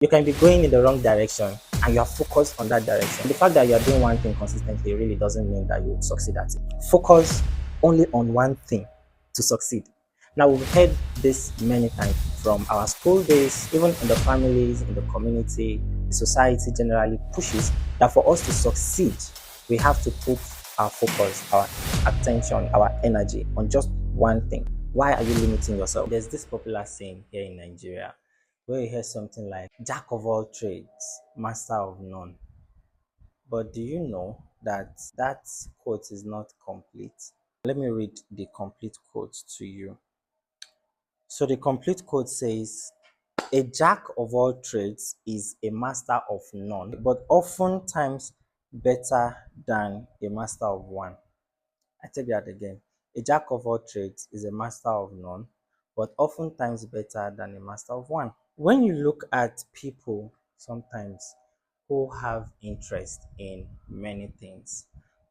You can be going in the wrong direction and you are focused on that direction. The fact that you are doing one thing consistently really doesn't mean that you would succeed at it. Focus only on one thing to succeed. Now, we've heard this many times from our school days, even in the families, in the community, the society generally pushes that for us to succeed, we have to put our focus, our attention, our energy on just one thing. Why are you limiting yourself? There's this popular saying here in Nigeria where you hear something like jack of all trades, master of none. But do you know that that quote is not complete? Let me read the complete quote to you. So the complete quote says, a jack of all trades is a master of none, but oftentimes better than a master of one. I take that again. A jack of all trades is a master of none, but oftentimes better than a master of one. When you look at people sometimes who have interest in many things,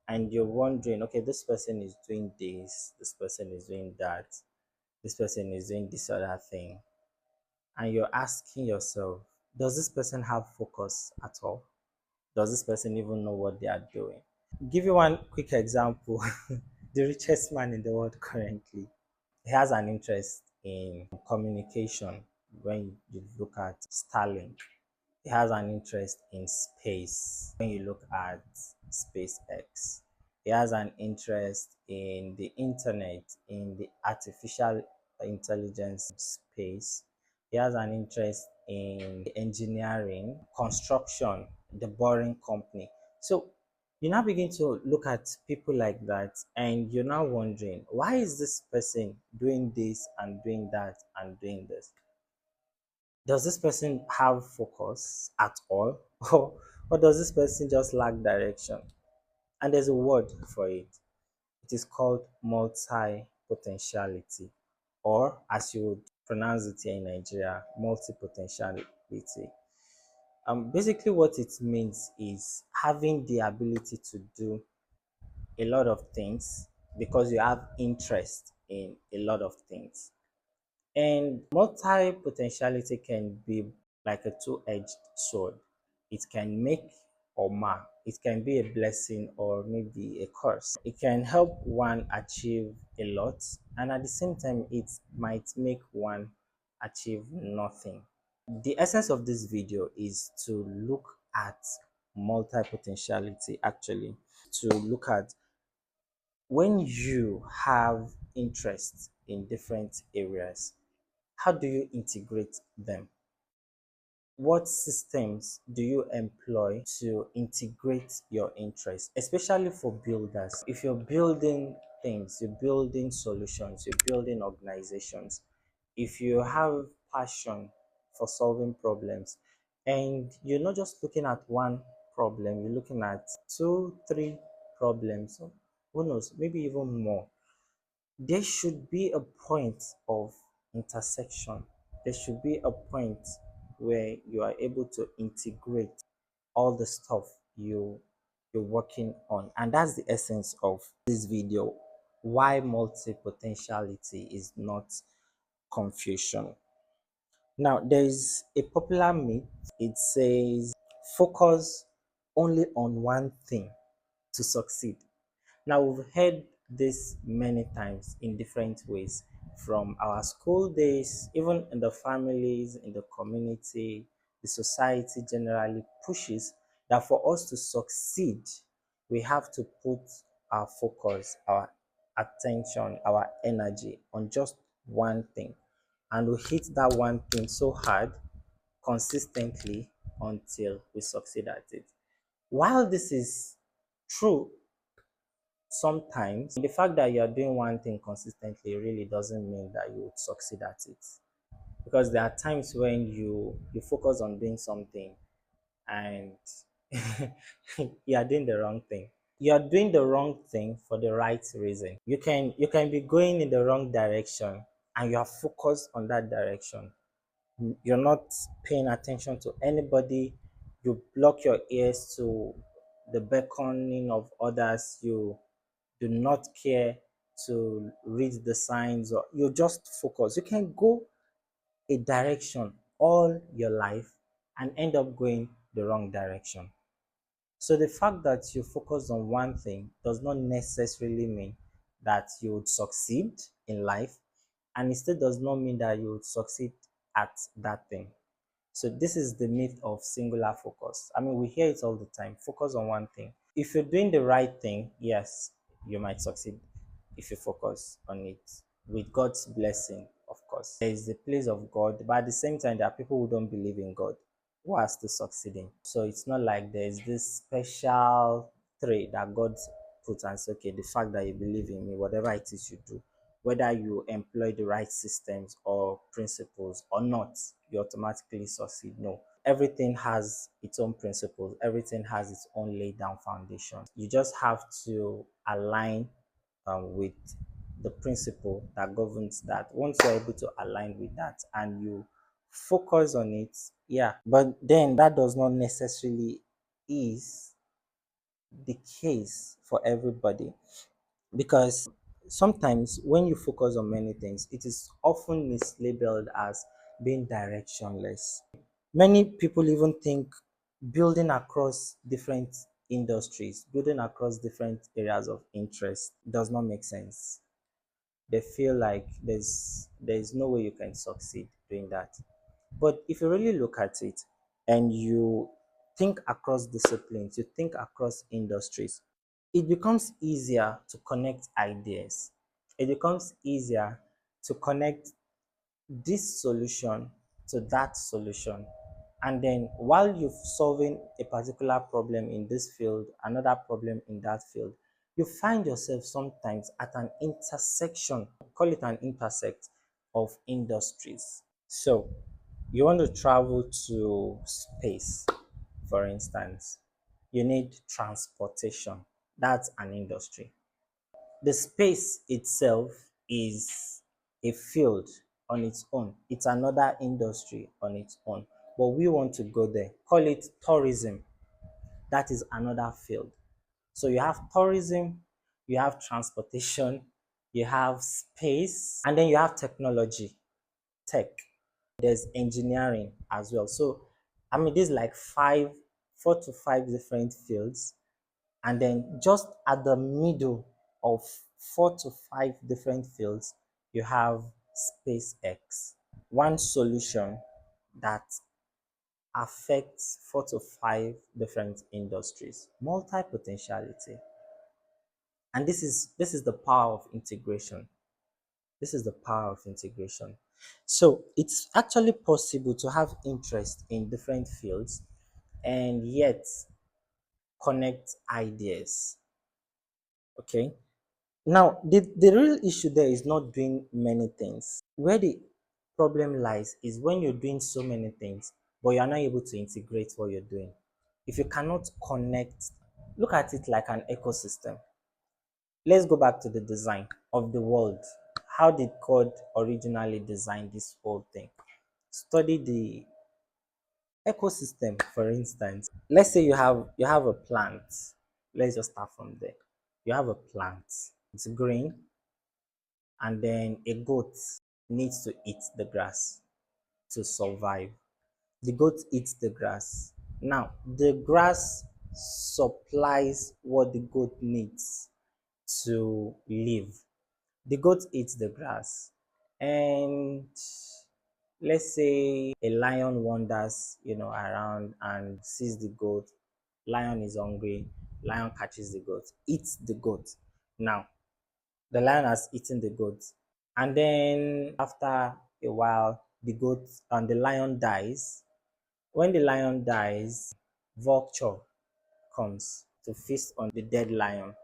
and you're wondering, okay, this person is doing this person is doing that, this person is doing this other thing, and you're asking yourself, does this person have focus at all? Does this person even know what they are doing? Give you one quick example. The richest man in the world currently, he has an interest in communication. When you look at Starlink, he has an interest in space. When you look at SpaceX, he has an interest in the internet, in the artificial intelligence space. He has an interest in engineering, construction, the boring company. So you now begin to look at people like that, and you're now wondering, why is this person doing this and doing that and doing this? Does this person have focus at all? Or does this person just lack direction? And there's a word for it. It is called multipotentiality, or as you would pronounce it here in Nigeria, multipotentiality. Basically, what it means is having the ability to do a lot of things because you have interest in a lot of things. And multi potentiality can be like a two-edged sword. It can make or mar. It can be a blessing or maybe a curse. It can help one achieve a lot, and at the same time, it might make one achieve nothing. The essence of this video is to look at multi potentiality actually, to look at when you have interest in different areas, how do you integrate them? What systems do you employ to integrate your interests, especially for builders? If you're building things, you're building solutions, you're building organizations, if you have passion for solving problems, and you're not just looking at one problem, you're looking at two, three problems, who knows, maybe even more, there should be a point of intersection. There should be a point where you are able to integrate all the stuff you're working on. And that's the essence of this video. Why multi-potentiality is not confusion. Now, there is a popular myth. It says focus only on one thing to succeed. Now, we've heard this many times in different ways from our school days, even in the families, in the community, the society generally pushes that for us to succeed, we have to put our focus, our attention, our energy on just one thing. And we hit that one thing so hard consistently until we succeed at it. While this is true, sometimes the fact that you're doing one thing consistently really doesn't mean that you would succeed at it, because there are times when you focus on doing something and you are doing the wrong thing. You are doing the wrong thing for the right reason. You can be going in the wrong direction and you are focused on that direction. You're not paying attention to anybody. You block your ears to the beckoning of others. You do not care to read the signs, or you just focus. You can go a direction all your life and end up going the wrong direction. So the fact that you focus on one thing does not necessarily mean that you would succeed in life, and it still does not mean that you would succeed at that thing. So this is the myth of singular focus. I mean, we hear it all the time. Focus on one thing. If you're doing the right thing, yes, you might succeed if you focus on it with God's blessing, of course. There is the place of God, but at the same time, there are people who don't believe in God who are still succeeding. So it's not like there's this special trait that God puts and says, okay, the fact that you believe in me, whatever it is you do, whether you employ the right systems or principles or not, you automatically succeed. No. Everything has its own principles, everything has its own laid down foundation. You just have to align with the principle that governs that. Once you're able to align with that and you focus on it, yeah. But then that does not necessarily is the case for everybody, because sometimes when you focus on many things, it is often mislabeled as being directionless. Many people even think building across different industries, building across different areas of interest does not make sense. They feel like there's no way you can succeed doing that. But if you really look at it and you think across disciplines, you think across industries, it becomes easier to connect ideas. It becomes easier to connect this solution to that solution. And then while you're solving a particular problem in this field, another problem in that field, you find yourself sometimes at an intersection, call it an intersect of industries. So you want to travel to space, for instance, you need transportation. That's an industry. The space itself is a field on its own. It's another industry on its own. But we want to go there. Call it tourism. That is another field. So you have tourism, you have transportation, you have space, and then you have technology, tech. There's engineering as well. So I mean, there's like 4 to 5 different fields, and then just at the middle of 4 to 5 different fields, you have SpaceX. One solution that affects 4 to 5 different industries. Multipotentiality. And this is the power of integration. This is the power of integration. So it's actually possible to have interest in different fields and yet connect ideas. Okay. Now, the real issue there is not doing many things. Where the problem lies is when you're doing so many things, but you're not able to integrate what you're doing. If you cannot connect, look at it like an ecosystem. Let's go back to the design of the world. How did God originally design this whole thing? Study the ecosystem, for instance. Let's say you have a plant. Let's just start from there. You have a plant. It's green, and then a goat needs to eat the grass to survive. The goat eats the grass. Now, the grass supplies what the goat needs to live. The goat eats the grass, and let's say a lion wanders, around and sees the goat. Lion is hungry. Lion catches the goat, eats the goat. Now, the lion has eaten the goat, and then after a while, the goat and the lion dies. When the lion dies, vulture comes to feast on the dead lion.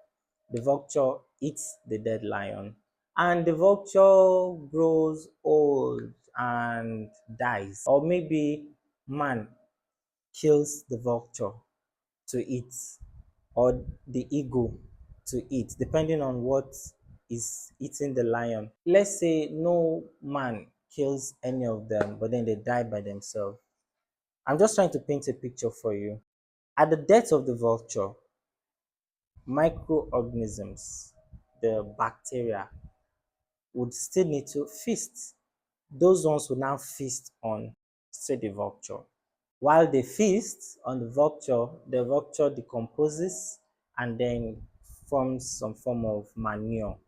The vulture eats the dead lion, and the vulture grows old and dies. Or maybe man kills the vulture to eat, or the eagle to eat, depending on what is eating the lion. Let's say no man kills any of them, but then they die by themselves. I'm just trying to paint a picture for you. At the death of the vulture, microorganisms, the bacteria, would still need to feast. Those ones will now feast on, say, the vulture. While they feast on the vulture decomposes and then forms some form of manure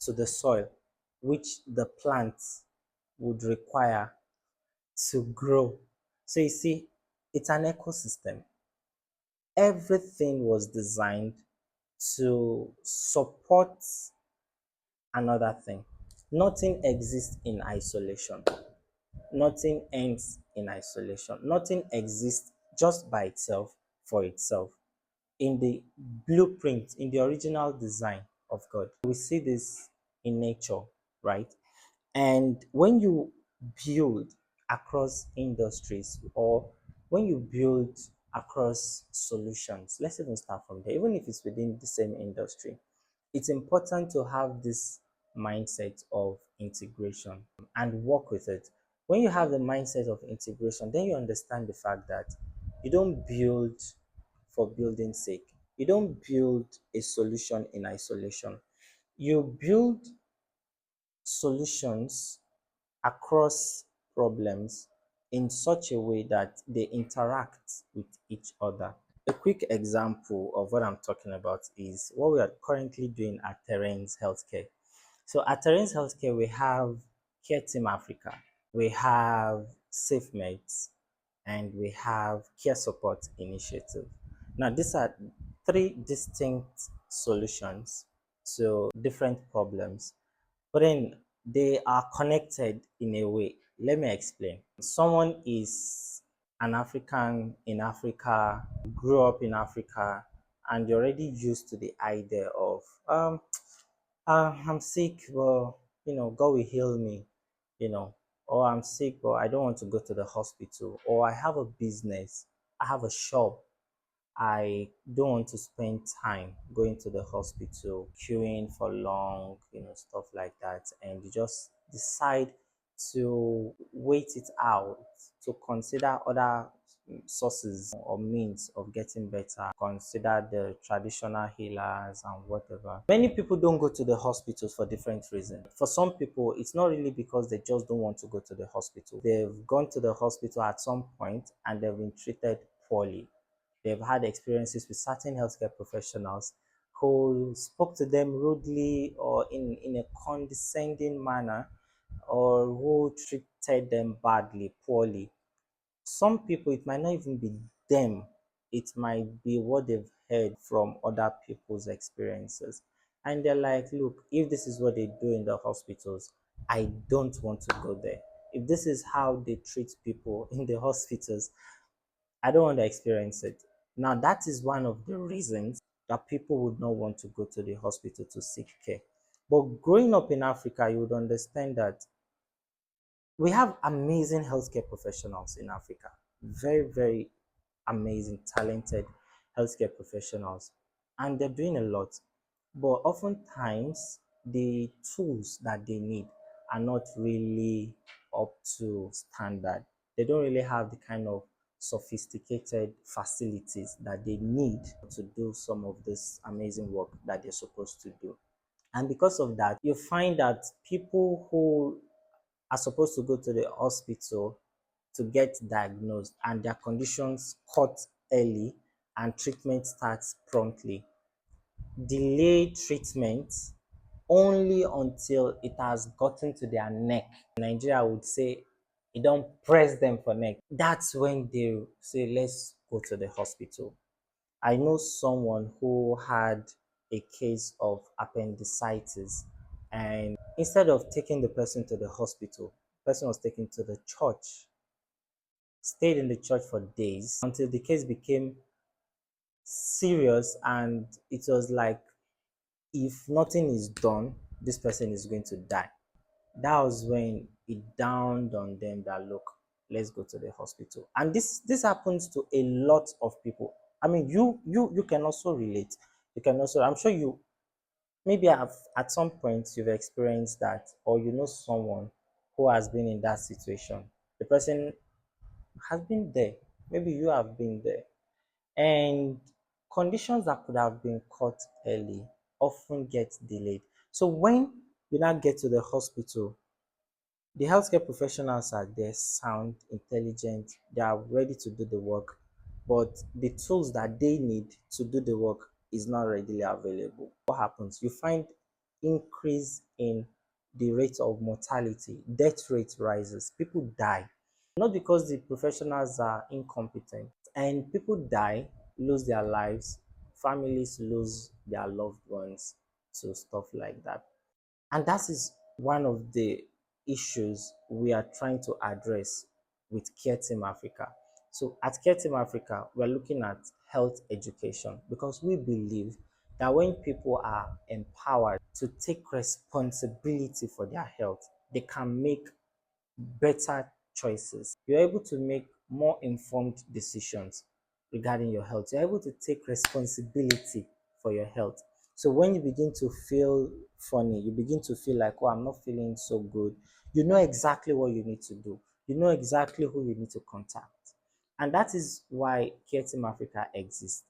to the soil, which the plants would require to grow. So you see, it's an ecosystem. Everything was designed to support another thing. Nothing exists in isolation. Nothing ends in isolation. Nothing exists just by itself for itself. In the blueprint, in the original design of God, we see this in nature, right? And when you build across industries or when you build across solutions, let's even start from there, even if it's within the same industry, it's important to have this mindset of integration and work with it. When you have the mindset of integration, then you understand the fact that you don't build for building's sake. You don't build a solution in isolation. You build solutions across problems in such a way that they interact with each other. A quick example of what I'm talking about is what we are currently doing at Terainz Healthcare. So at Terainz Healthcare, we have Care Team Africa, we have SafeMeds, and we have Care Support Initiative. Now, these are three distinct solutions to different problems, but then they are connected in a way. Let me explain. Someone is an African in Africa, grew up in Africa, and you're already used to the idea of I'm sick, but God will heal me, you know, or I'm sick, but I don't want to go to the hospital, or I have a business, I have a shop, I don't want to spend time going to the hospital, queuing for long, stuff like that. And you just decide to wait it out, to consider other sources or means of getting better, consider the traditional healers and whatever. Many people don't go to the hospitals for different reasons. For some people, it's not really because they just don't want to go to the hospital. They've gone to the hospital at some point and they've been treated poorly. They've had experiences with certain healthcare professionals who spoke to them rudely or in a condescending manner, or who treated them badly, poorly. Some people, it might not even be them, it might be what they've heard from other people's experiences. And they're like, look, if this is what they do in the hospitals, I don't want to go there. If this is how they treat people in the hospitals, I don't want to experience it. Now, that is one of the reasons that people would not want to go to the hospital to seek care. But growing up in Africa, you would understand that we have amazing healthcare professionals in Africa. Very, very amazing, talented healthcare professionals. And they're doing a lot. But oftentimes, the tools that they need are not really up to standard. They don't really have the kind of sophisticated facilities that they need to do some of this amazing work that they're supposed to do. And because of that, you find that people who are supposed to go to the hospital to get diagnosed and their conditions caught early and treatment starts promptly, delay treatment only until it has gotten to their neck. Nigeria would say, you don't press them for neck. That's when they say, let's go to the hospital. I know someone who had a case of appendicitis, and instead of taking the person to the hospital, the person was taken to the church, stayed in the church for days until the case became serious, and it was like, if nothing is done, this person is going to die. That was when it dawned on them that, look, let's go to the hospital. And this happens to a lot of people. I mean, you can also relate. You can also, I'm sure you maybe have at some point you've experienced that, or you know someone who has been in that situation. The person has been there. Maybe you have been there. And conditions that could have been caught early often get delayed. So when you now get to the hospital, The healthcare professionals are there, sound, intelligent, they are ready to do the work, but the tools that they need to do the work is not readily available. What happens? You find increase in the rate of mortality, death rate rises, people die, not because the professionals are incompetent, and people die, lose their lives, families lose their loved ones to stuff like that. And that is one of the issues we are trying to address with Care Team Africa. So at Care Team Africa, we're looking at health education because we believe that when people are empowered to take responsibility for their health, they can make better choices. You're able to make more informed decisions regarding your health. You're able to take responsibility for your health. So when you begin to feel funny, you begin to feel like, oh, I'm not feeling so good, you know exactly what you need to do. You know exactly who you need to contact. And that is why Care Team Africa exists,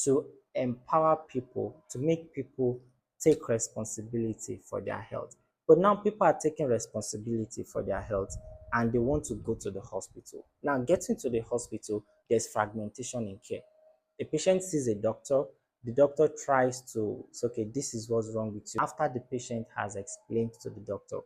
to empower people, to make people take responsibility for their health. But now people are taking responsibility for their health and they want to go to the hospital. Now, getting to the hospital, there's fragmentation in care. A patient sees a doctor, the doctor tries to say, okay, this is what's wrong with you. After the patient has explained to the doctor,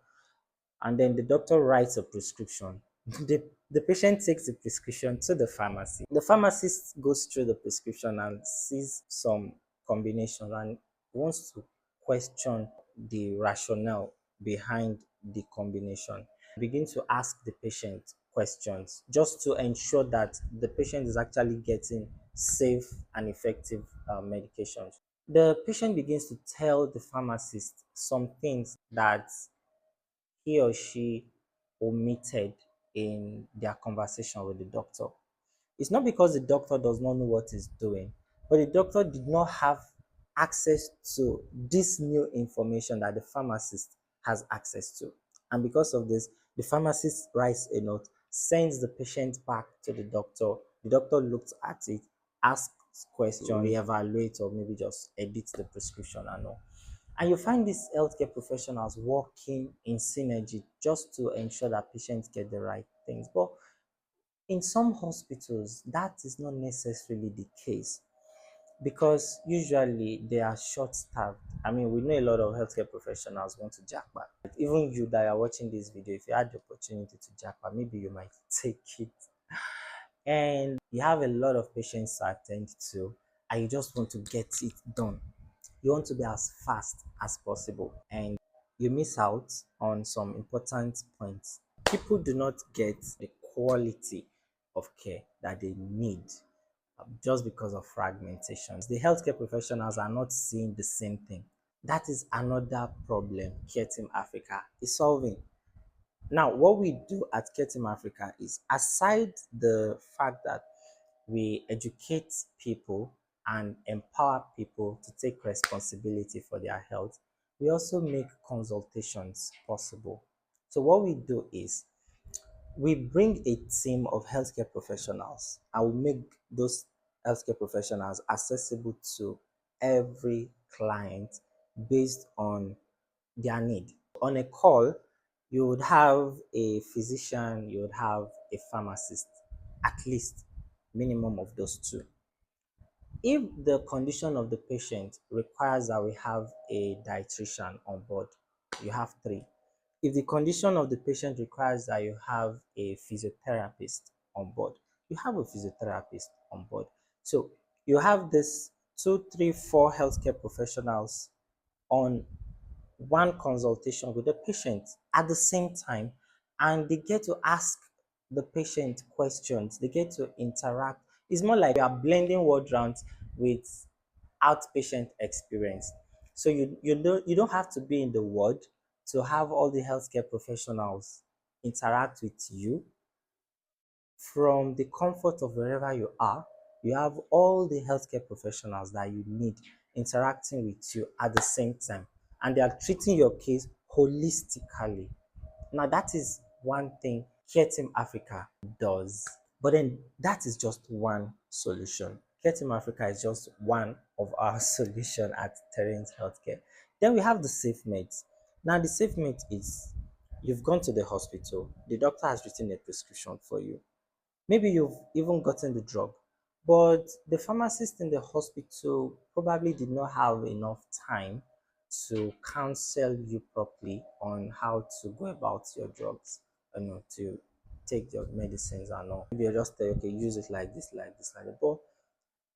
and then the doctor writes a prescription. The patient takes the prescription to the pharmacy. The pharmacist goes through the prescription and sees some combination and wants to question the rationale behind the combination. Begin to ask the patient questions just to ensure that the patient is actually getting safe and effective medications. The patient begins to tell the pharmacist some things that he or she omitted in their conversation with the doctor. It's not because the doctor does not know what he's doing, but the doctor did not have access to this new information that the pharmacist has access to. And because of this, the pharmacist writes a note, sends the patient back to the doctor. The doctor looks at it, asks questions, reevaluate, or maybe just edit the prescription and all. And you find these healthcare professionals working in synergy just to ensure that patients get the right things. But in some hospitals, that is not necessarily the case because usually they are short staffed. I mean, we know a lot of healthcare professionals want to jackpot. Even you that are watching this video, if you had the opportunity to jackpot, maybe you might take it. And you have a lot of patients to attend to, and you just want to get it done. You want to be as fast as possible, and you miss out on some important points. People do not get the quality of care that they need just because of fragmentations. The healthcare professionals are not seeing the same thing. That is another problem Care Team Africa is solving. Now, what we do at Care Team Africa is, aside the fact that we educate people and empower people to take responsibility for their health, we also make consultations possible. So what we do is we bring a team of healthcare professionals and we make those healthcare professionals accessible to every client based on their need. On a call, you would have a physician, you would have a pharmacist, at least minimum of those two. If the condition of the patient requires that we have a dietitian on board, you have three. If the condition of the patient requires that you have a physiotherapist on board, you have a physiotherapist on board. So you have this two, three, four healthcare professionals on one consultation with the patient at the same time, and they get to ask the patient questions, they get to interact. It's more like we are blending word rounds with outpatient experience. So you don't have to be in the ward to have all the healthcare professionals interact with you from the comfort of wherever you are. You have all the healthcare professionals that you need interacting with you at the same time, and they are treating your case holistically. Now, that is one thing Care Team Africa does. But then that is just one solution. Care Team Africa is just one of our solution at Terainz Healthcare. Then we have the SafeMate. Now, the SafeMate is You've gone to the hospital, the doctor has written a prescription for you. Maybe you've even gotten the drug, but the pharmacist in the hospital probably did not have enough time to counsel you properly on how to go about your drugs, to take your medicines and all. Maybe you just say, okay, use it like this, like this, like that. But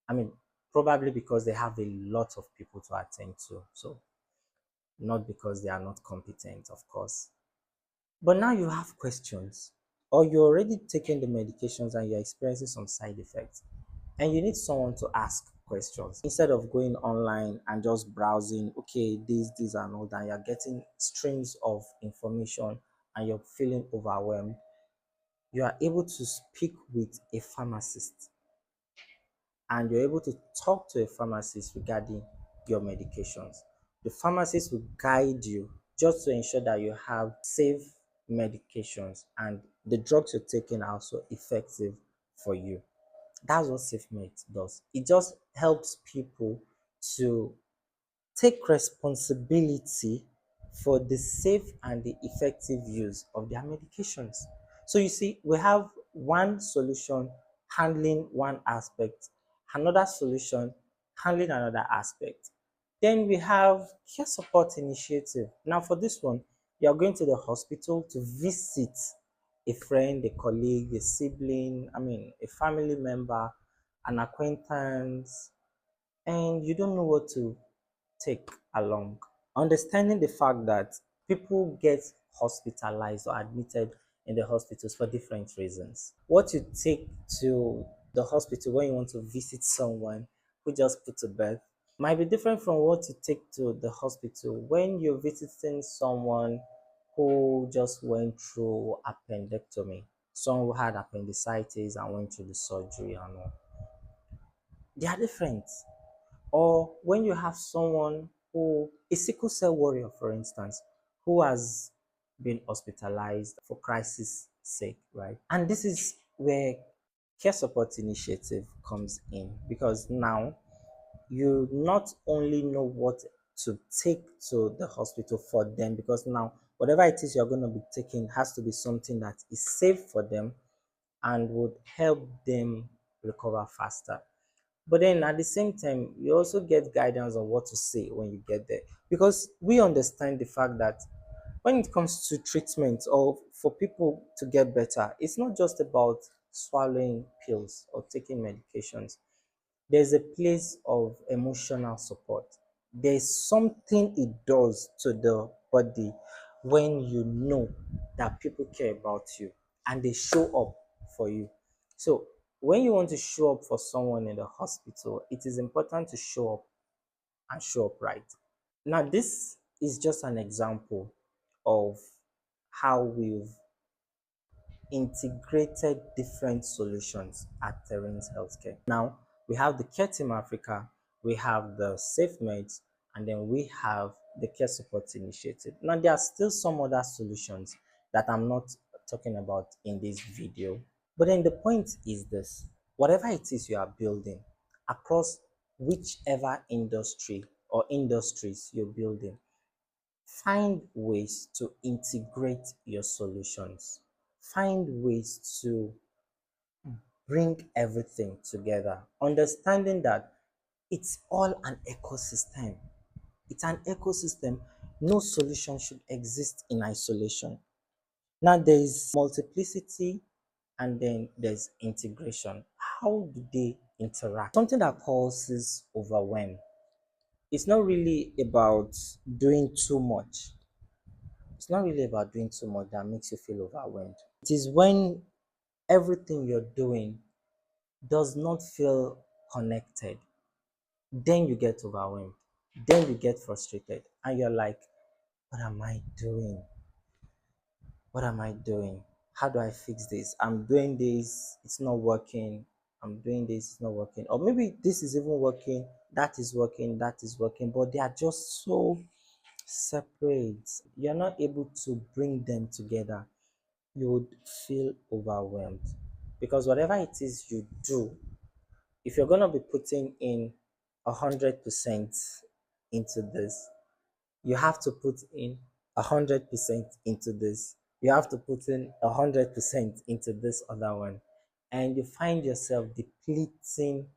I mean, probably because they have a lot of people to attend to. So not because they are not competent, of course. But now you have questions, or you're already taking the medications and you're experiencing some side effects, and you need someone to ask questions instead of going online and just browsing, okay, this, and all that. You're getting streams of information and you're feeling overwhelmed. You are able to speak with a pharmacist and you're able to talk to a pharmacist regarding your medications. The pharmacist will guide you just to ensure that you have safe medications and the drugs you're taking are also effective for you. That's what SafeMate does. It just helps people to take responsibility for the safe and the effective use of their medications. So you see, we have one solution handling one aspect, another solution handling another aspect. Then we have care support initiative. Now for this one, you are going to the hospital to visit a friend, a colleague, a sibling, a family member, an acquaintance, and you don't know what to take along. Understanding the fact that people get hospitalized or admitted in the hospitals for different reasons. What you take to the hospital when you want to visit someone who just put to bed might be different from what you take to the hospital when you're visiting someone who just went through appendectomy, someone who had appendicitis and went through the surgery and all. They are different. Or when you have someone who, a sickle cell warrior, for instance, who has been hospitalized for crisis sake, right? And this is where care support initiative comes in because now you not only know what to take to the hospital for them, because now whatever it is you're going to be taking has to be something that is safe for them and would help them recover faster. But then at the same time, you also get guidance on what to say when you get there. Because we understand the fact that when it comes to treatment or for people to get better, it's not just about swallowing pills or taking medications. There's a place of emotional support. There's something it does to the body when you know that people care about you and they show up for you. So, when you want to show up for someone in the hospital, it is important to show up and show up right. Now, this is just an example of how we've integrated different solutions at Terainz Healthcare. Now, we have the Care Team Africa, we have the SafeMeds, and then we have the Care Support Initiative. Now, there are still some other solutions that I'm not talking about in this video. But then the point is this: whatever it is you are building across whichever industry or industries you're building, find ways to integrate your solutions. Find ways to bring everything together, understanding that it's all an ecosystem. It's an ecosystem. No solution should exist in isolation. Now, there is multiplicity and then there's integration. How do they interact? Something that causes overwhelm. It's not really about doing too much. It's not really about doing too much that makes you feel overwhelmed. It is when everything you're doing does not feel connected. Then you get overwhelmed. Then you get frustrated. And you're like, what am I doing? What am I doing? How do I fix this? I'm doing this, it's not working. I'm doing this, it's not working. Or maybe this is even working, that is working, that is working, but they are just so separate. You're not able to bring them together. You would feel overwhelmed because whatever it is you do, if you're going to be putting in 100% into this, you have to put in 100% into this. You have to put in 100% into this other one. And you find yourself depleting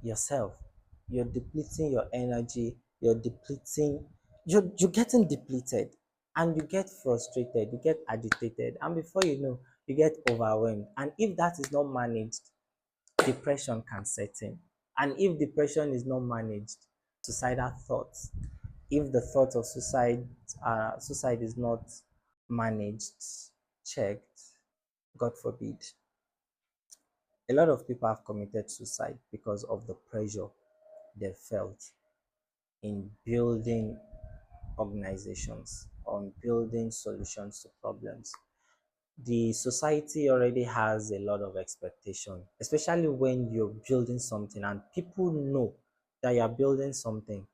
yourself. You're depleting your energy. You're getting depleted, and you get frustrated, you get agitated, and before you know, you get overwhelmed. And if that is not managed, depression can set in. And if depression is not managed, suicidal thoughts. If the thought of suicide is not managed, checked, God forbid, a lot of people have committed suicide because of the pressure they felt in building organizations, on building solutions to problems. The society already has a lot of expectation, especially when you're building something and people know that you're building something.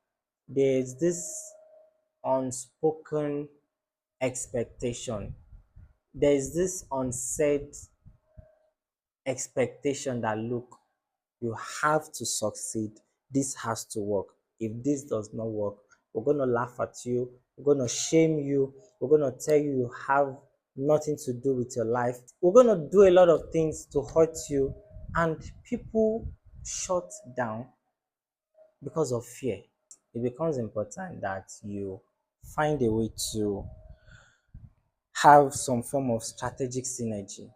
There's this unspoken expectation. There's this unsaid expectation that look, you have to succeed. This has to work. If this does not work, we're going to laugh at you. We're going to shame you. We're going to tell you you have nothing to do with your life. We're going to do a lot of things to hurt you. And people shut down because of fear. It becomes important that you find a way to have some form of strategic synergy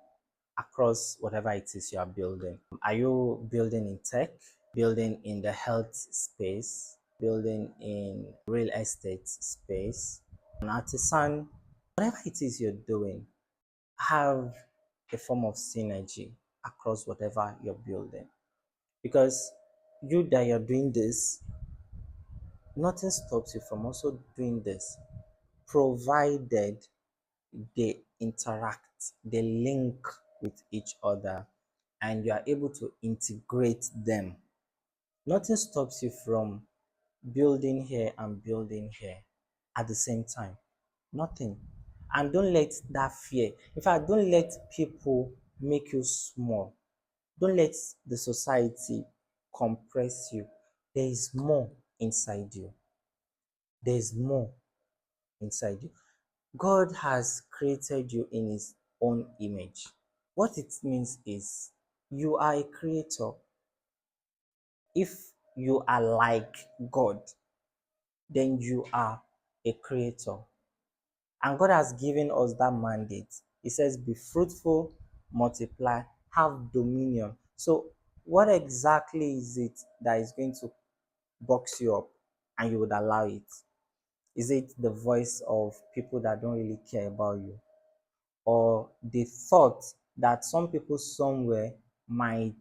across whatever it is you are building. Are you building in tech, building in the health space, building in real estate space, an artisan, whatever it is you're doing, have a form of synergy across whatever you're building. Because you that you're doing this, nothing stops you from also doing this, provided they interact, they link with each other, and you are able to integrate them. Nothing stops you from building here and building here at the same time. Nothing. And don't let that fear, in fact, don't let people make you small. Don't let the society compress you. There is more inside you. There is more inside you. God has created you in His own image. What it means is you are a creator. If you are like God, then you are a creator. And God has given us that mandate. He says, be fruitful, multiply, have dominion. So, what exactly is it that is going to box you up and you would allow it? Is it the voice of people that don't really care about you? Or the thought that some people somewhere might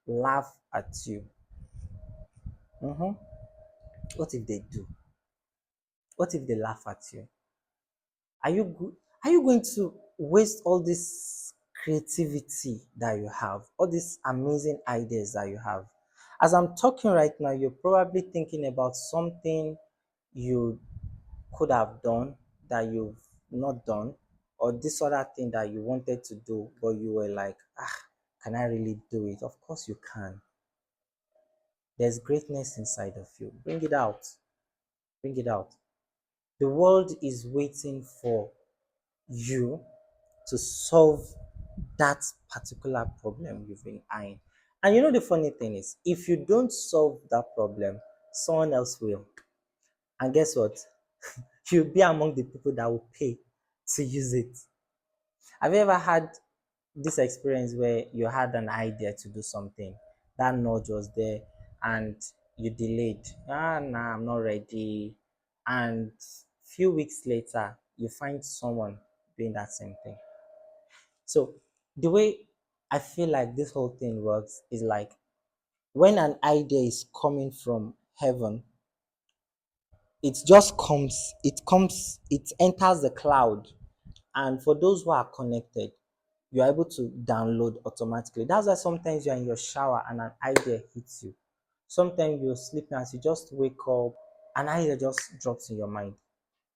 laugh at you? Mhm. What if they do? What if they laugh at you? Are you going to waste all this creativity that you have, all these amazing ideas that you have? As I'm talking right now, you're probably thinking about something you could have done that you've not done, or this other thing that you wanted to do, but you were like, can I really do it? Of course you can. There's greatness inside of you. Bring it out. Bring it out. The world is waiting for you to solve that particular problem you've been eyeing. And you know the funny thing is, if you don't solve that problem, someone else will. And guess what? You'll be among the people that will pay to use it. Have you ever had this experience where you had an idea to do something, that nudge was there, and you delayed? Nah, I'm not ready. And few weeks later, you find someone doing that same thing. So the way I feel like this whole thing works is like when an idea is coming from heaven, it enters the cloud. And for those who are connected, you're able to download automatically. That's why sometimes you're in your shower and an idea hits you. Sometimes you're sleeping as you just wake up, an idea just drops in your mind.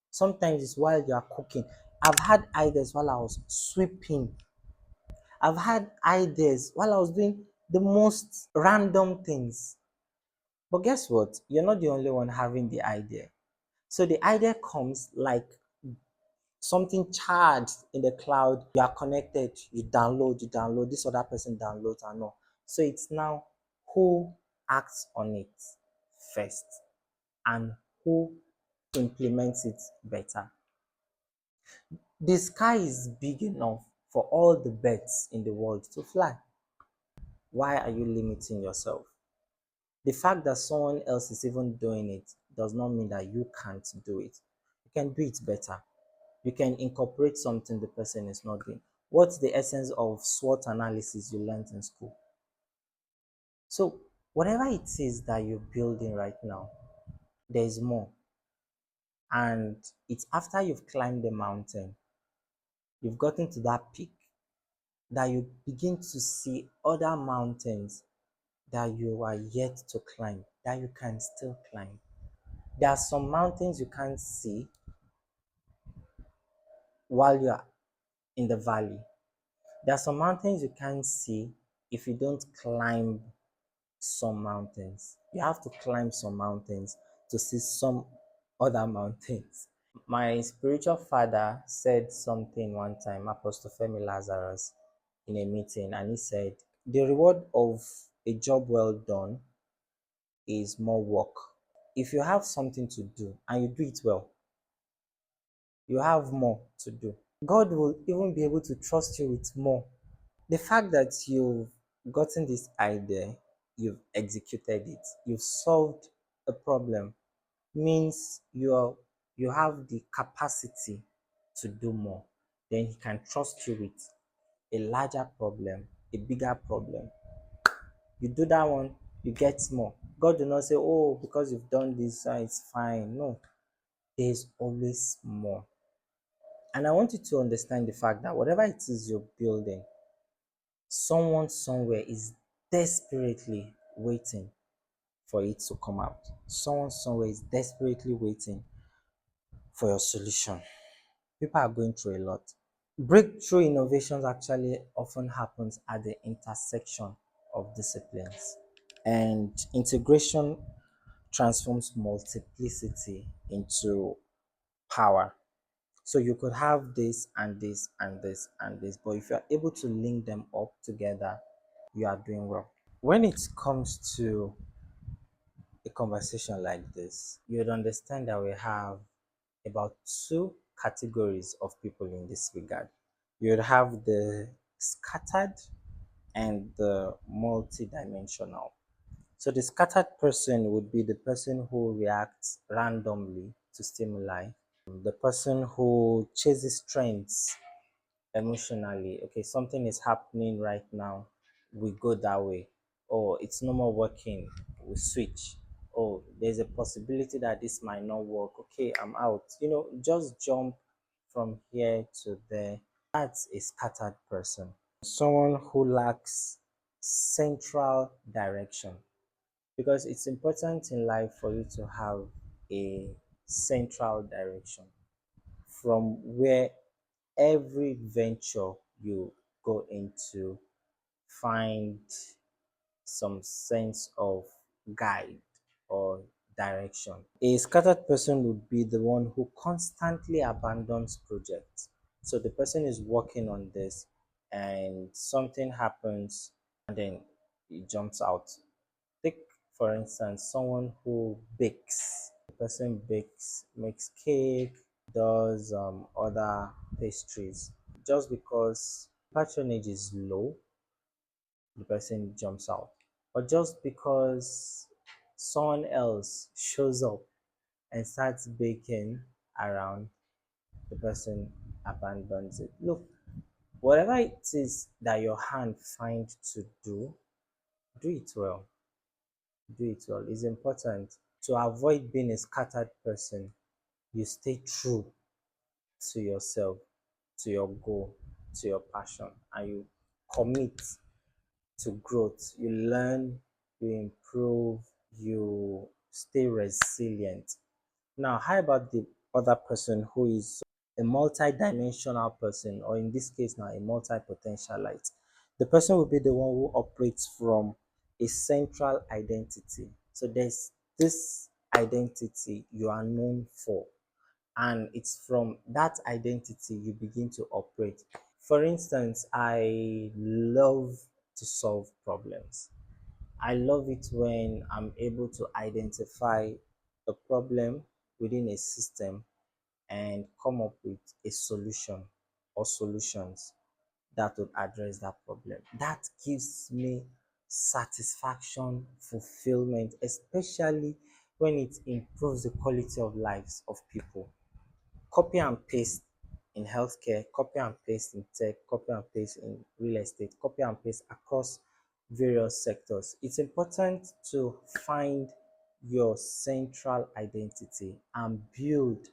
Sometimes it's while you are cooking. I've had ideas while I was sweeping. I've had ideas while I was doing the most random things. But guess what? You're not the only one having the idea. So the idea comes like something charged in the cloud, you are connected, you download, this other person downloads and all. So it's now who acts on it first and who implements it better. The sky is big enough for all the birds in the world to fly. Why are you limiting yourself? The fact that someone else is even doing it does not mean that you can't do it. You can do it better. You can incorporate something the person is not doing. What's the essence of SWOT analysis you learned in school? So, whatever it is that you're building right now, there is more. And it's after you've climbed the mountain, you've gotten to that peak, that you begin to see other mountains that you are yet to climb, that you can still climb. There are some mountains you can't see while you are in the valley. There are some mountains you can't see if you don't climb some mountains. You have to climb some mountains to see some other mountains. My spiritual father said something one time, Apostle Femi Lazarus, in a meeting, and he said, the reward of a job well done is more work. If you have something to do and you do it well, you have more to do. God will even be able to trust you with more. The fact that you've gotten this idea, you've executed it, you've solved a problem, means you have the capacity to do more. Then he can trust you with a larger problem, a bigger problem. You do that one, you get more. God will not say, oh, because you've done this, it's fine. No, there's always more. And I want you to understand the fact that whatever it is you're building, someone somewhere is desperately waiting for it to come out. Someone somewhere is desperately waiting for your solution. People are going through a lot. Breakthrough innovations actually often happens at the intersection of disciplines. And integration transforms multiplicity into power. So you could have this and this and this and this, but if you're able to link them up together, you are doing well. When it comes to a conversation like this, you would understand that we have about two categories of people in this regard. You would have the scattered and the multidimensional. So the scattered person would be the person who reacts randomly to stimuli, the person who chases trends emotionally. Okay, something is happening right now, we go that way. Oh, it's no more working, we switch. Oh, there's a possibility that this might not work. Okay, I'm out. Just jump from here to there. That's a scattered person. Someone who lacks central direction, because it's important in life for you to have a central direction from where every venture you go into find some sense of guide or direction. A scattered person would be the one who constantly abandons projects. So the person is working on this and something happens and then it jumps out. Take, for instance, someone who bakes. The person bakes, makes cake, does other pastries. Just because patronage is low, the person jumps out. Or just because someone else shows up and starts baking around, the person abandons it. Look, whatever it is that your hand finds to do it well. Do it well. It's important to avoid being a scattered person. You stay true to yourself, to your goal, to your passion, and you commit to growth. You learn, you improve, you stay resilient. Now, how about the other person who is a multi-dimensional person, or in this case now a multi-potentialite? The person will be the one who operates from a central identity. So there's this identity you are known for. and it's from that identity you begin to operate. For instance, I love to solve problems. I love it when I'm able to identify a problem within a system and come up with a solution or solutions that would address that problem. That gives me satisfaction, fulfillment, especially when it improves the quality of lives of people. Copy and paste in healthcare, copy and paste in tech, copy and paste in real estate, copy and paste across various sectors. It's important to find your central identity and build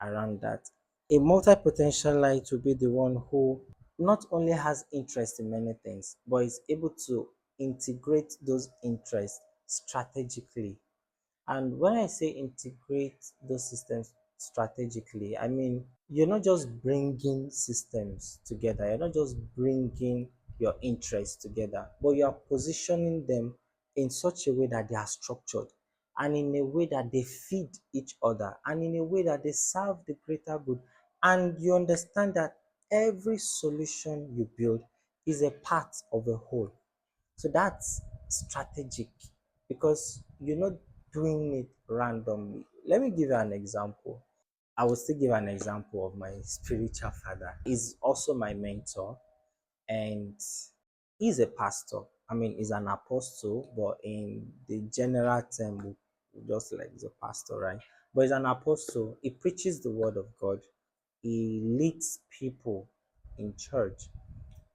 around that. A multi-potentialite will be the one who not only has interest in many things, but is able to integrate those interests strategically. And when I say integrate those systems strategically, I mean you're not just bringing systems together, you're not just bringing your interests together, but you are positioning them in such a way that they are structured and in a way that they feed each other and in a way that they serve the greater good. And you understand that every solution you build is a part of a whole. So that's strategic because you're not doing it randomly. Let me give you an example. I will still give an example of my spiritual father. He's also my mentor and he's a pastor. I mean, he's an apostle, but in the general term, just like he's a pastor, right? But he's an apostle. He preaches the word of God. He leads people in church,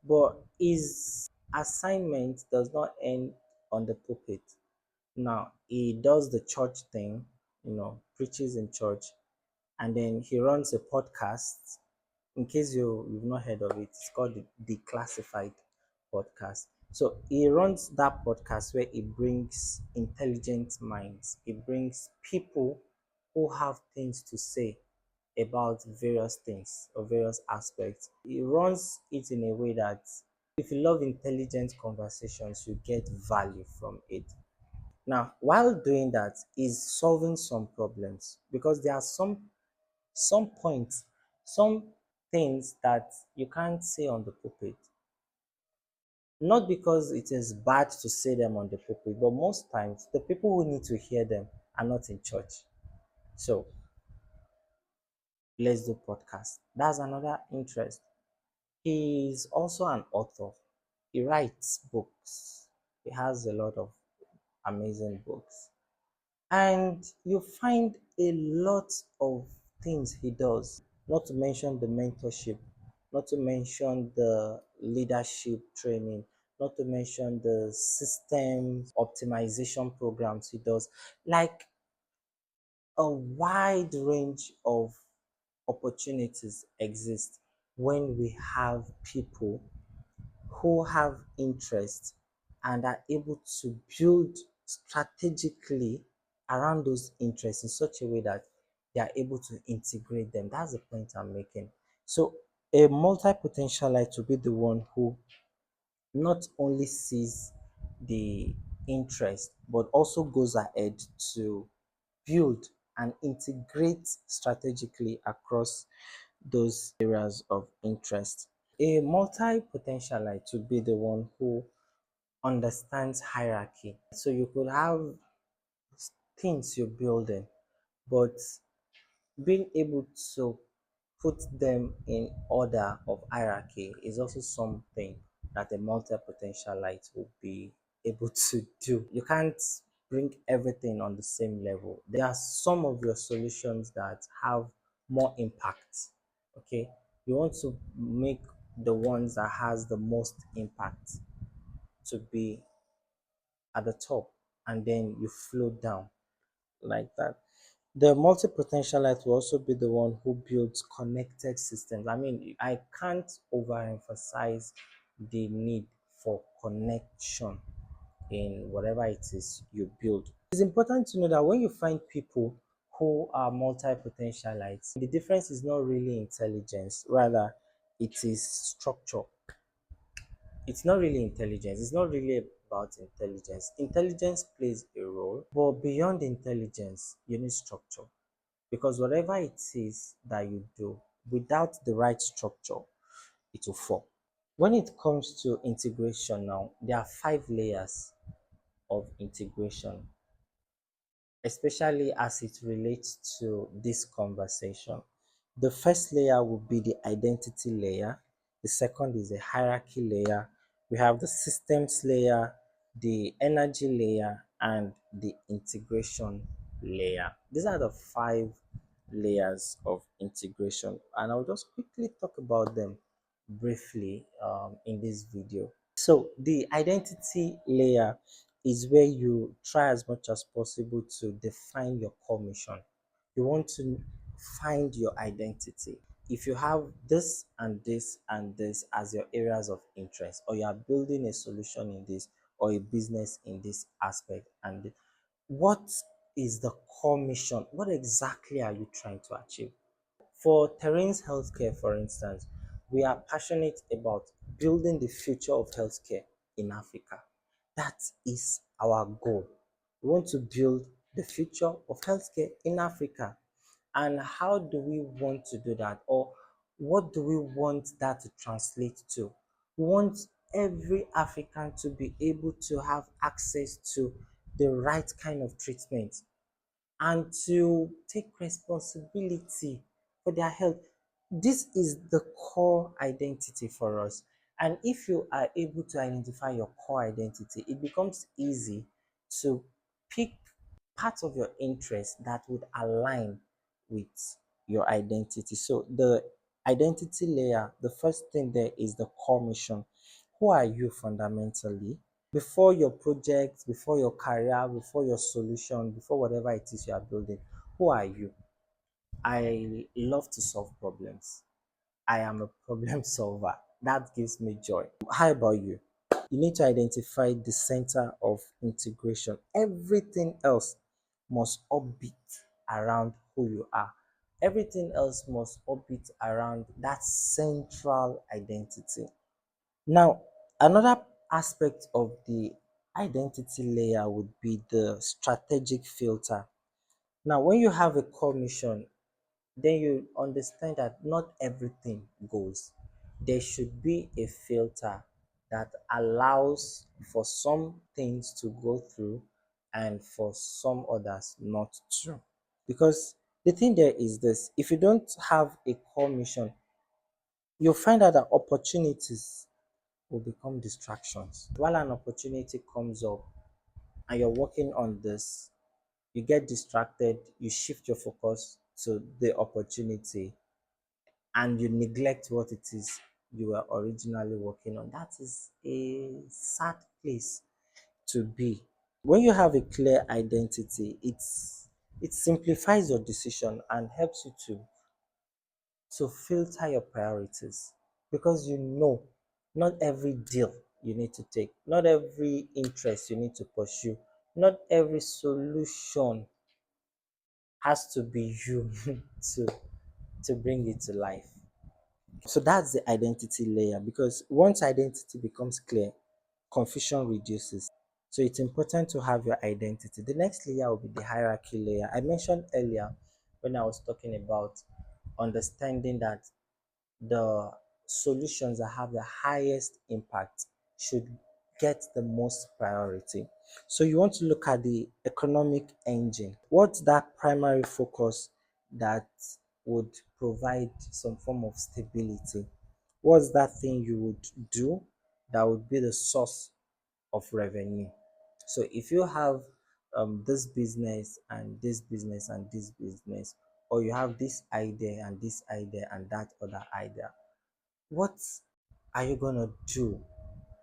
but his assignment does not end on the pulpit. Now, he does the church thing, preaches in church, and then he runs a podcast. In case you've not heard of it, it's called the Declassified Podcast. So he runs that podcast where he brings intelligent minds, he brings people who have things to say about various things or various aspects. He runs it in a way that if you love intelligent conversations, you get value from it. Now, while doing that, is solving some problems because there are some points, some things that you can't say on the pulpit. Not because it is bad to say them on the pulpit, but most times the people who need to hear them are not in church. So let's do podcast. That's another interest. He's also an author. He writes books. He has a lot of amazing books. And you find a lot of things he does, not to mention the mentorship, not to mention the leadership training, not to mention the system optimization programs he does. Like a wide range of opportunities exist when we have people who have interest and are able to build strategically around those interests in such a way that they are able to integrate them. That's the point I'm making. So a multi-potentialite will be the one who not only sees the interest but also goes ahead to build and integrate strategically across those areas of interest. A multi-potentialite would be the one who understands hierarchy. So you could have things you're building, but being able to put them in order of hierarchy is also something that a multi-potentialite will be able to do. You can't bring everything on the same level. There are some of your solutions that have more impact. Okay, you want to make the ones that has the most impact to be at the top, and then you flow down like that. The multi-potentialite will also be the one who builds connected systems. I mean, I can't overemphasize the need for connection in whatever it is you build. It's important to know that when you find people who are multi-potentialites, the difference is not really intelligence, rather it is structure. It's not really intelligence. It's not really about intelligence. Intelligence plays a role, but beyond intelligence, you need structure. because whatever it is that you do without the right structure, it will fall. When it comes to integration now, there are 5 layers of integration, especially as it relates to this conversation. The first layer will be the identity layer. The second is the hierarchy layer. We have the systems layer, the energy layer, and the integration layer. These are the 5 layers of integration, and I'll just quickly talk about them briefly in this video. So the identity layer is where you try as much as possible to define your core mission. You want to find your identity. If you have this and this and this as your areas of interest, or you are building a solution in this or a business in this aspect, and what is the core mission? What exactly are you trying to achieve? For Terainz Healthcare, for instance, we are passionate about building the future of healthcare in Africa. That is our goal. We want to build the future of healthcare in Africa. And how do we want to do that? Or what do we want that to translate to? We want every African to be able to have access to the right kind of treatment and to take responsibility for their health. This is the core identity for us. And if you are able to identify your core identity, it becomes easy to pick parts of your interest that would align with your identity. So, the identity layer, the first thing there is the core mission. Who are you fundamentally? Before your project, before your career, before your solution, before whatever it is you are building, who are you? I love to solve problems. I am a problem solver. That gives me joy. How about you? You need to identify the center of integration. Everything else must orbit around who you are. Everything else must orbit around that central identity. Now, another aspect of the identity layer would be the strategic filter. Now, when you have a core mission, then you understand that not everything goes. There should be a filter that allows for some things to go through and for some others not to. Because the thing there is this: if you don't have a core mission, you'll find out that opportunities will become distractions. While an opportunity comes up and you're working on this, you get distracted, you shift your focus to the opportunity, and you neglect what it is you were originally working on. That is a sad place to be. When you have a clear identity, it simplifies your decision and helps you to filter your priorities, because you know not every deal you need to take, not every interest you need to pursue, not every solution has to be you to bring it to life. So that's the identity layer, because once identity becomes clear, confusion reduces. So it's important to have your identity. The next layer will be the hierarchy layer. I mentioned earlier when I was talking about understanding that the solutions that have the highest impact should get the most priority. So you want to look at the economic engine. What's that primary focus that would provide some form of stability? What's that thing you would do that would be the source of revenue? So if you have this business and this business and this business, or you have this idea and this idea and that other idea, what are you going to do,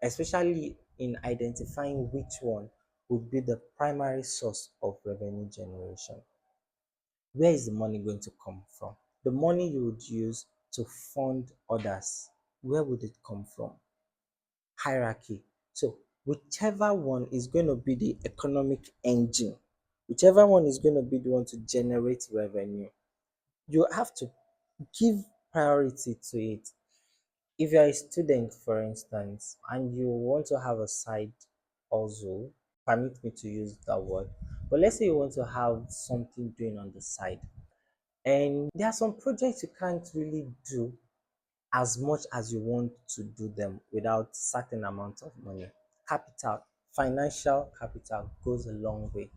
especially in identifying which one would be the primary source of revenue generation? Where is the money going to come from? The money you would use to fund others, where would it come from? Hierarchy. So whichever one is going to be the economic engine, whichever one is going to be the one to generate revenue, you have to give priority to it. If you're a student, for instance, and you want to have a side also, permit me to use that word, but let's say you want to have something doing on the side, And there are some projects you can't really do as much as you want to do them without certain amount of money. Capital, financial capital goes a long way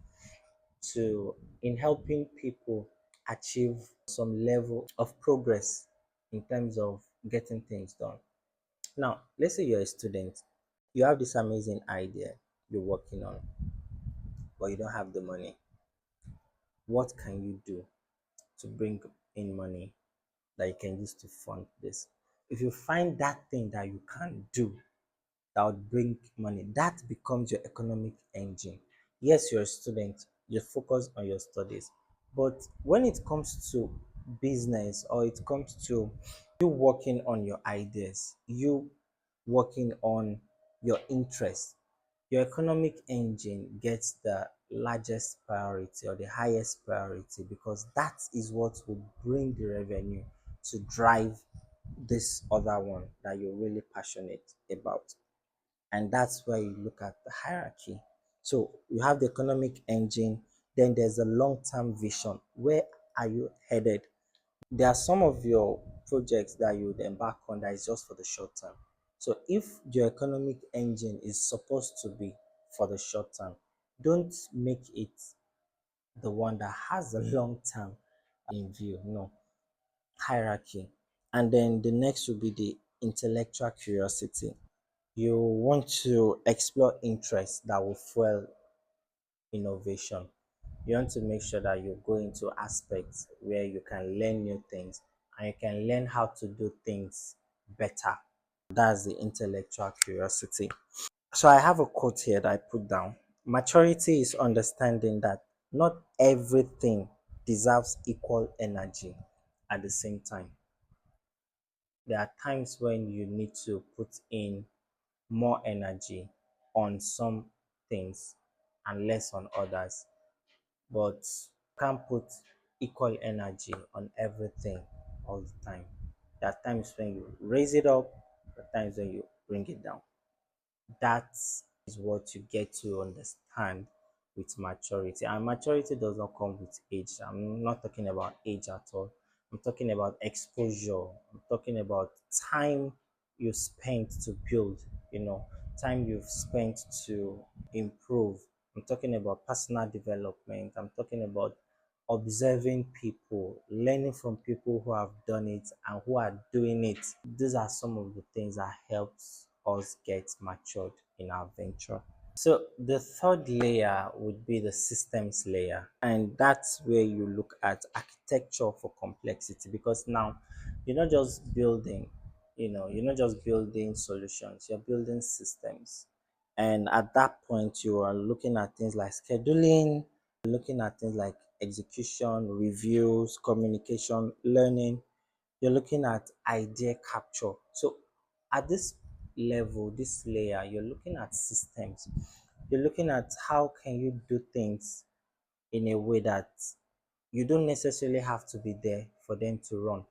to in helping people achieve some level of progress in terms of getting things done. Now, let's say you're a student, you have this amazing idea you're working on, but you don't have the money. What can you do to bring in money that you can use to fund this? If you find that thing that you can do that would bring money, that becomes your economic engine. Yes, you're a student, you focus on your studies, but when it comes to business or it comes to you working on your ideas, you working on your interests, your economic engine gets the largest priority or the highest priority because that is what will bring the revenue to drive this other one that you're really passionate about. And that's where you look at the hierarchy. So you have the economic engine, then there's a long-term vision. Where are you headed? There are some of your projects that you would embark on that is just for the short term. So if your economic engine is supposed to be for the short term, don't make it the one that has a long term in view. No, hierarchy. And then the next will be the intellectual curiosity. You want to explore interests that will fuel innovation. You want to make sure that you go into aspects where you can learn new things and you can learn how to do things better. That's the intellectual curiosity. So I have a quote here that I put down. Maturity is understanding that not everything deserves equal energy at the same time. There are times when you need to put in more energy on some things and less on others, but you can't put equal energy on everything all the time. There are times when you raise it up, there are times when you bring it down. That is what you get to understand with maturity. And maturity does not come with age. I'm not talking about age at all. I'm talking about exposure. I'm talking about time you spent to build, time you've spent to improve. I'm talking about personal development. I'm talking about observing people, learning from people who have done it and who are doing it. These are some of the things that helps us get matured in our venture. So the third layer would be the systems layer, and that's where you look at architecture for complexity because now you're not just building, you're not just building solutions, you're building systems. And at that point, you are looking at things like scheduling, looking at things like execution, reviews, communication, learning. You're looking at idea capture. So at this level, this layer, you're looking at systems. You're looking at how can you do things in a way that you don't necessarily have to be there for them to run.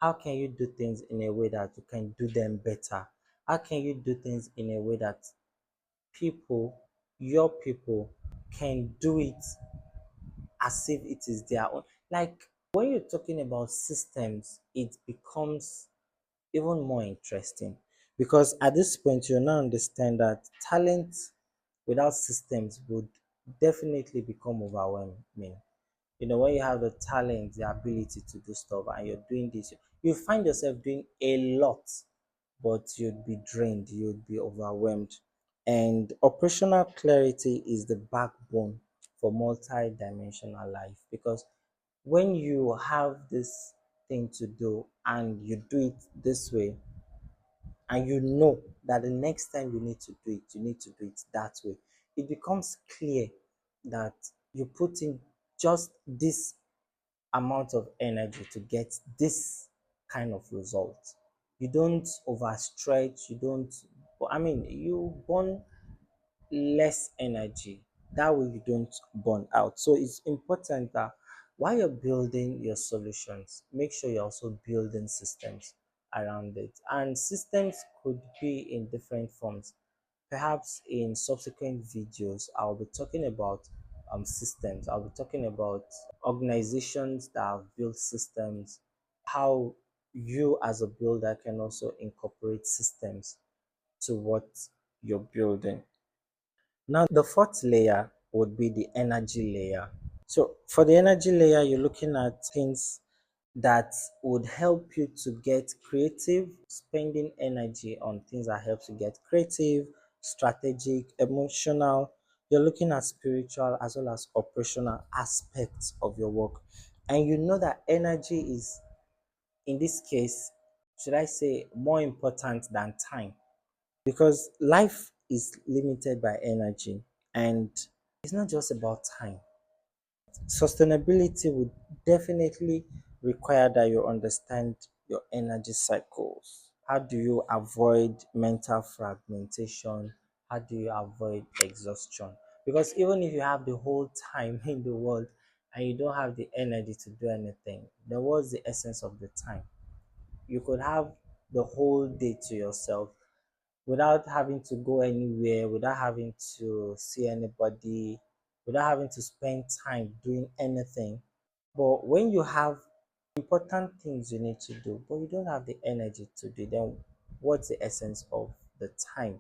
How can you do things in a way that you can do them better? How can you do things in a way that people, your people, can do it as if it is their own? Like when you're talking about systems, it becomes even more interesting because at this point you now understand that talent without systems would definitely become overwhelming. When you have the talent, the ability to do stuff and you're doing this, you find yourself doing a lot, but you'd be drained, you'd be overwhelmed. And operational clarity is the backbone for multi-dimensional life because when you have this thing to do and you do it this way, and you know that the next time you need to do it, you need to do it that way, it becomes clear that you put in just this amount of energy to get this kind of result. You don't overstretch, you burn less energy. That way you don't burn out. So it's important that while you're building your solutions, make sure you're also building systems around it. And systems could be in different forms. Perhaps in subsequent videos, I'll be talking about systems. I'll be talking about organizations that have built systems, how you as a builder can also incorporate systems to what you're building. Now, the fourth layer would be the energy layer. So, for the energy layer, you're looking at things that would help you to get creative, spending energy on things that helps you get creative, strategic, emotional. You're looking at spiritual as well as operational aspects of your work. And you know that energy is, in this case, should I say, more important than time, because life is limited by energy, and it's not just about time. Sustainability would definitely require that you understand your energy cycles. How do you avoid mental fragmentation? How do you avoid exhaustion? Because even if you have the whole time in the world and you don't have the energy to do anything, then what's the essence of the time? You could have the whole day to yourself without having to go anywhere, without having to see anybody, without having to spend time doing anything. But when you have important things you need to do, but you don't have the energy to do, then what's the essence of the time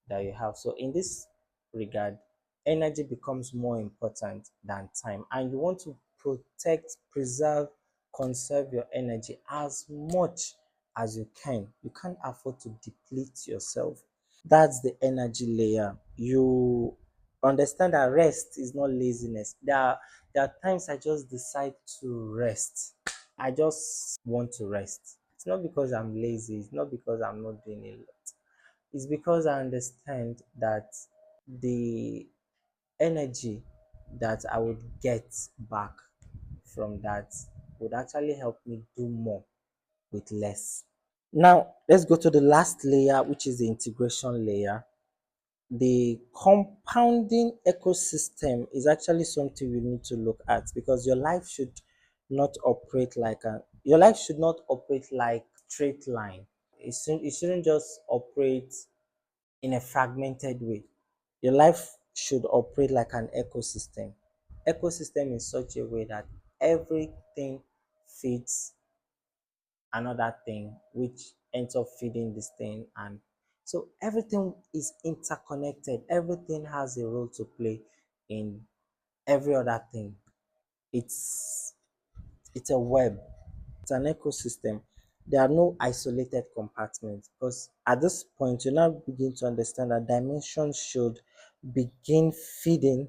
that you have? So, in this regard, energy becomes more important than time, and you want to protect, preserve, conserve your energy as much as you can. You can't afford to deplete yourself. That's the energy layer. You understand that rest is not laziness. There are times I just decide to rest. I just want to rest. It's not because I'm lazy, it's not because I'm not doing a lot. It's because I understand that the energy that I would get back from that would actually help me do more with less. Now, let's go to the last layer, which is the integration layer. The compounding ecosystem is actually something we need to look at, because your life should not operate like straight line. It shouldn't just operate in a fragmented way. Your life should operate like an ecosystem in such a way that everything feeds another thing, which ends up feeding this thing. And so everything is interconnected, everything has a role to play in every other thing. It's it's a web, it's an ecosystem. There are no isolated compartments, because at this point you now begin to understand that dimensions should begin feeding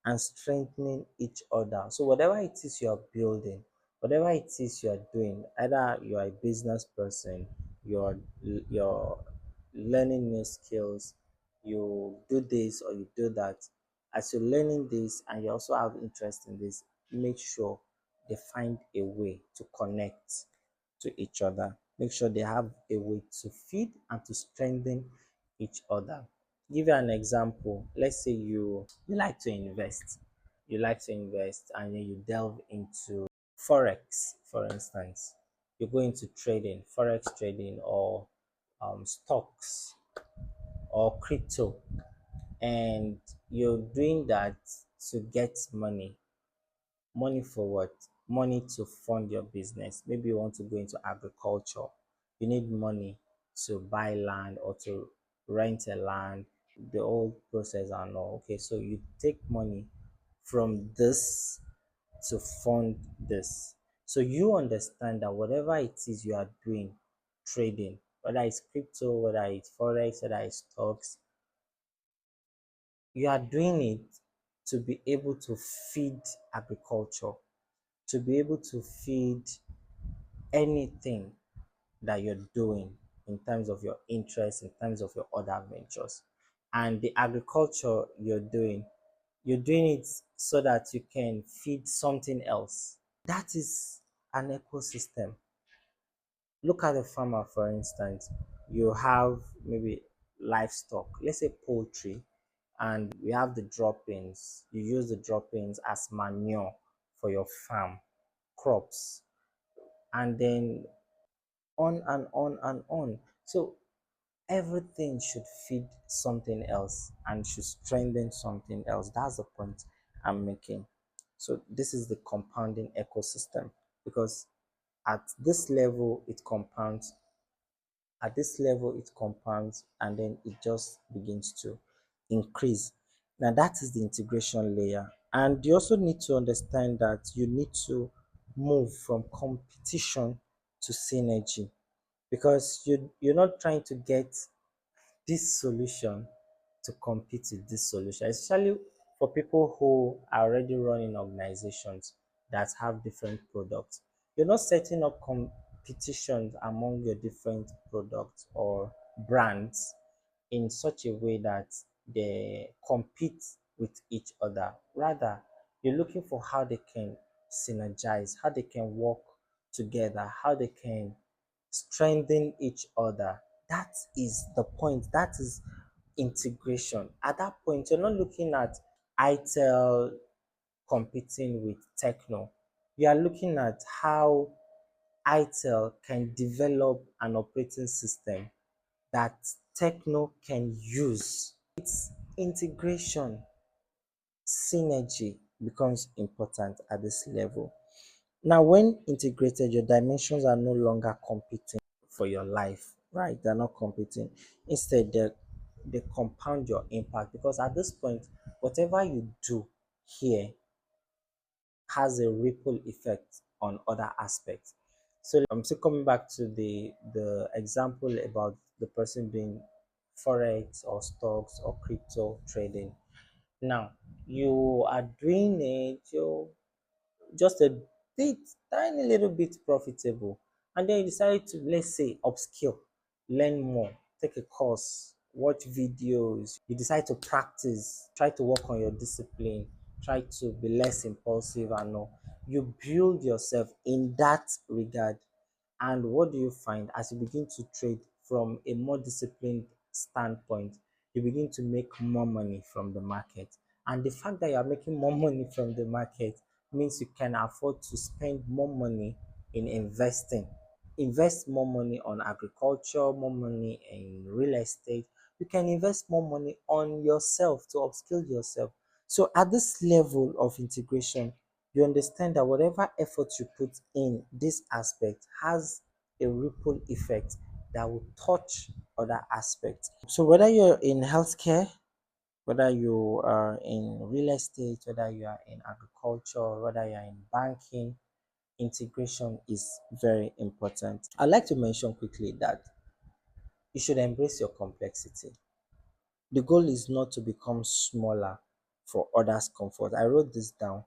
and strengthening each other. So whatever it is you're building, whatever it is you're doing, either you're a business person, you're learning new skills, you do this or you do that. As you're learning this and you also have interest in this, make sure they find a way to connect to each other. Make sure they have a way to feed and to strengthen each other. Give you an example. Let's say you like to invest. You like to invest and then you delve into forex, for instance. You go into trading, forex trading, or stocks or crypto, and you're doing that to get money. Money for what? Money to fund your business. Maybe you want to go into agriculture. You need money to buy land or to rent a land, the whole process and all. Okay, so you take money from this to fund this. So you understand that whatever it is you are doing, trading, whether it's crypto, whether it's forex, whether it's stocks, you are doing it to be able to feed agriculture, to be able to feed anything that you're doing in terms of your interests, in terms of your other ventures. And the agriculture you're doing it so that you can feed something else. That is an ecosystem. Look at the farmer, for instance. You have maybe livestock, let's say poultry, and we have the droppings. You use the droppings as manure for your farm, crops, and then on and on and on. So everything should feed something else and should strengthen something else. That's the point. I'm making. So this is the compounding ecosystem, because at this level it compounds, and then it just begins to increase. Now that is the integration layer. And you also need to understand that you need to move from competition to synergy, because you're not trying to get this solution to compete with this solution, especially for people who are already running organizations that have different products. You're not setting up competitions among your different products or brands in such a way that they compete with each other. Rather, you're looking for how they can synergize, how they can work together, how they can strengthen each other. That is the point. That is integration. At that point, you're not looking at ITEL competing with Techno. You are looking at how ITEL can develop an operating system that Techno can use. Its integration, synergy becomes important at this level. Now, when integrated, your dimensions are no longer competing for your life, right? They're not competing. Instead, they compound your impact, because at this point, whatever you do here has a ripple effect on other aspects. So I'm still coming back to the example about the person doing forex or stocks or crypto trading. Now you are doing it, you just a bit, tiny little bit profitable, and then you decide to, let's say, upskill, learn more, take a course, watch videos. You decide to practice, try to work on your discipline, try to be less impulsive and all. You build yourself in that regard. And what do you find as you begin to trade from a more disciplined standpoint? You begin to make more money from the market. And the fact that you are making more money from the market means you can afford to spend more money in investing. Invest more money on agriculture, more money in real estate. You can invest more money on yourself to upskill yourself. So at this level of integration, you understand that whatever effort you put in this aspect has a ripple effect that will touch other aspects. So whether you're in healthcare, whether you are in real estate, whether you are in agriculture, whether you are in banking, integration is very important. I'd like to mention quickly that you should embrace your complexity. The goal is not to become smaller for others' comfort. I wrote this down.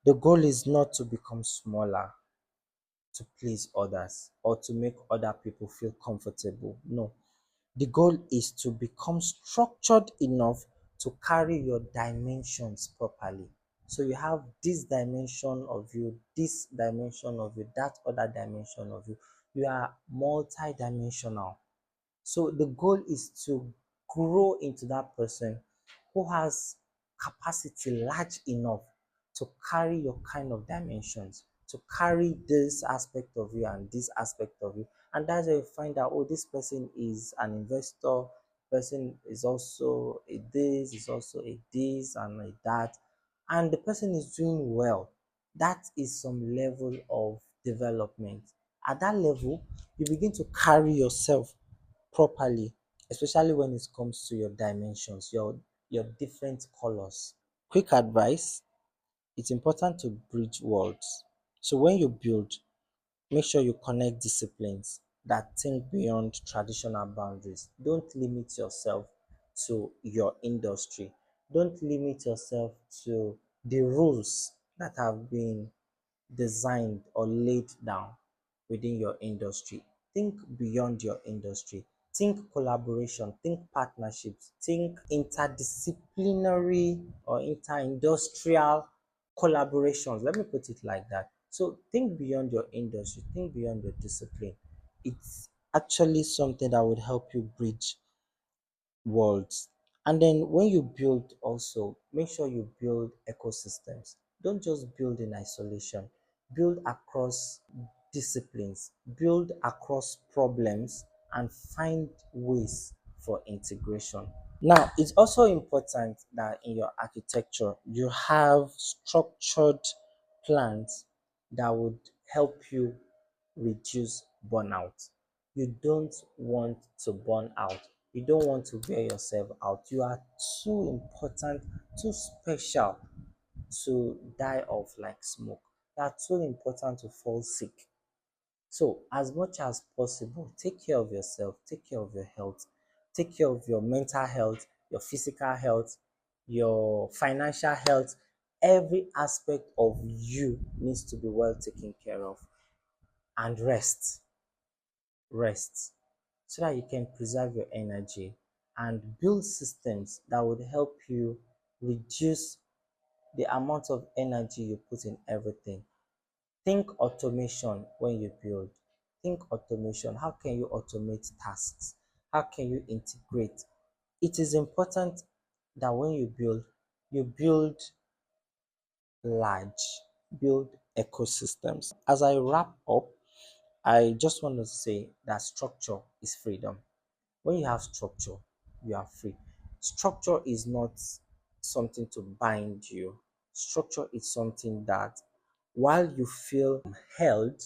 The goal is not to become smaller to please others or to make other people feel comfortable. No. The goal is to become structured enough to carry your dimensions properly. So you have this dimension of you, this dimension of you, that other dimension of you. You are multi-dimensional. So the goal is to grow into that person who has capacity large enough to carry your kind of dimensions, to carry this aspect of you and this aspect of you. And that's where you find out, oh, this person is an investor, person is also a this, is also a this and a that. And the person is doing well. That is some level of development. At that level, you begin to carry yourself properly, especially when it comes to your dimensions, your different colors. Quick advice: it's important to bridge worlds. So when you build, make sure you connect disciplines that think beyond traditional boundaries. Don't limit yourself to your industry. Don't limit yourself to the rules that have been designed or laid down within your industry. Think beyond your industry. Think collaboration, think partnerships, think interdisciplinary or inter-industrial collaborations. Let me put it like that. So think beyond your industry, think beyond your discipline. It's actually something that would help you bridge worlds. And then when you build, also make sure you build ecosystems. Don't just build in isolation. Build across disciplines, build across problems, and find ways for integration. Now, it's also important that in your architecture you have structured plans that would help you reduce burnout. You don't want to burn out. You don't want to wear yourself out. You are too important, too special to die off like smoke. You are too important to fall sick. So, as much as possible, take care of yourself, take care of your health, take care of your mental health, your physical health, your financial health. Every aspect of you needs to be well taken care of. And rest, so that you can preserve your energy and build systems that would help you reduce the amount of energy you put in everything. Think automation when you build. Think automation. How can you automate tasks? How can you integrate? It is important that when you build large, build ecosystems. As I wrap up, I just want to say that structure is freedom. When you have structure, you are free. Structure is not something to bind you. Structure is something that while you feel held,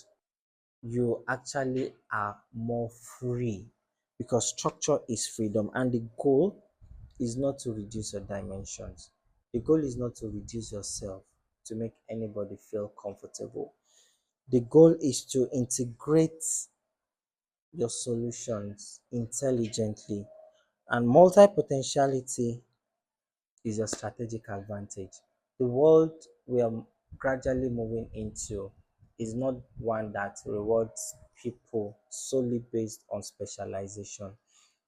you actually are more free, because structure is freedom, and the goal is not to reduce your dimensions. The goal is not to reduce yourself to make anybody feel comfortable. The goal is to integrate your solutions intelligently, and multi-potentiality is your strategic advantage. The world we are gradually moving into is not one that rewards people solely based on specialization,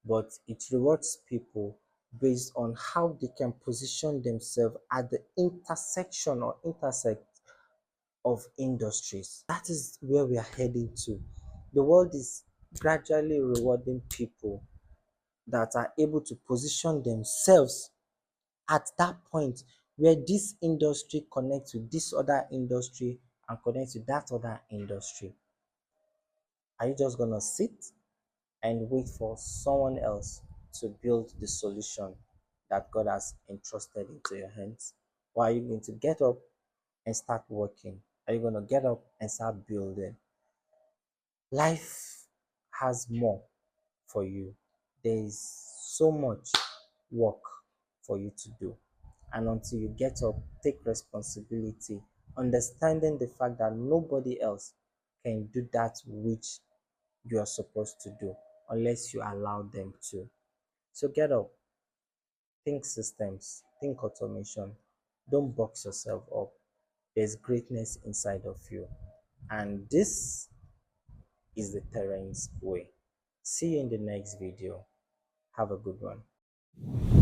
but it rewards people based on how they can position themselves at the intersection or intersect of industries. That is where we are heading to. The world is gradually rewarding people that are able to position themselves at that point where this industry connects with this other industry and connects with that other industry. Are you just going to sit and wait for someone else to build the solution that God has entrusted into your hands? Or are you going to get up and start working? Are you going to get up and start building? Life has more for you. There is so much work for you to do. And until you get up, take responsibility, understanding the fact that nobody else can do that which you are supposed to do unless you allow them to. So get up, think systems, think automation. Don't box yourself up. There's greatness inside of you. And this is the Terainz way. See you in the next video. Have a good one.